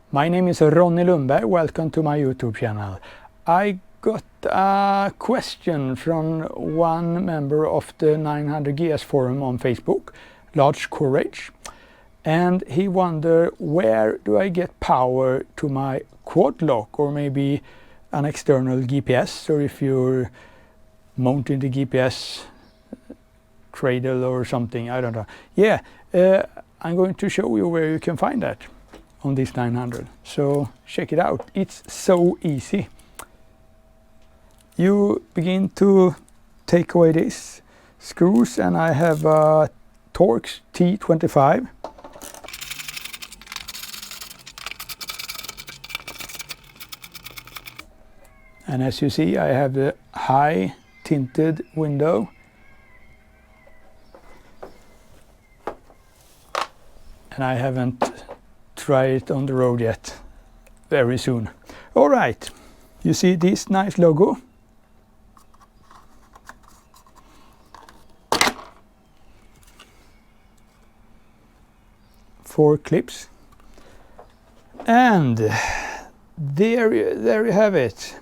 My name is Ronnie Lundberg. Welcome to my YouTube channel. I got a question from one member of the 900GS forum on Facebook, Large Courage, and he wondered, where do I get power to my quad lock, or maybe an external GPS, or if you're mounting the GPS cradle or something, I don't know. Yeah, I'm going to show you where you can find that on this 900. So check it out. It's so easy. You begin to take away these screws, and I have a Torx T25. And as you see, I have the high tinted window. And I haven't tried it on the road yet. Very soon. All right, you see this nice logo? Four clips. And there you have it.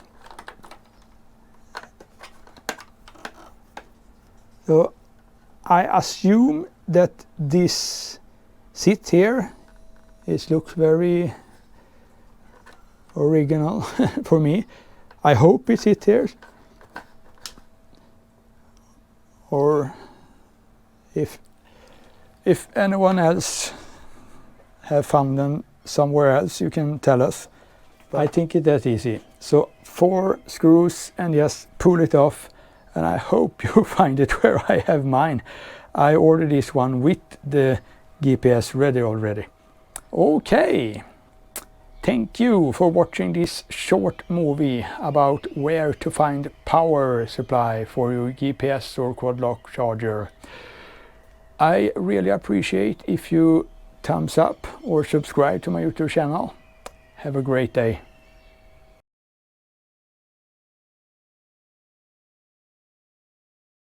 So I assume that this sit here, it looks very original for me. I hope it sits here. Or if anyone else have found them somewhere else, you can tell us. But I think it's that easy. So 4 screws and just pull it off. And I hope you find it where I have mine. I ordered this one with the GPS ready already. Okay, thank you for watching this short movie about where to find power supply for your GPS or quad lock charger. I really appreciate if you thumbs up or subscribe to my YouTube channel. Have a great day.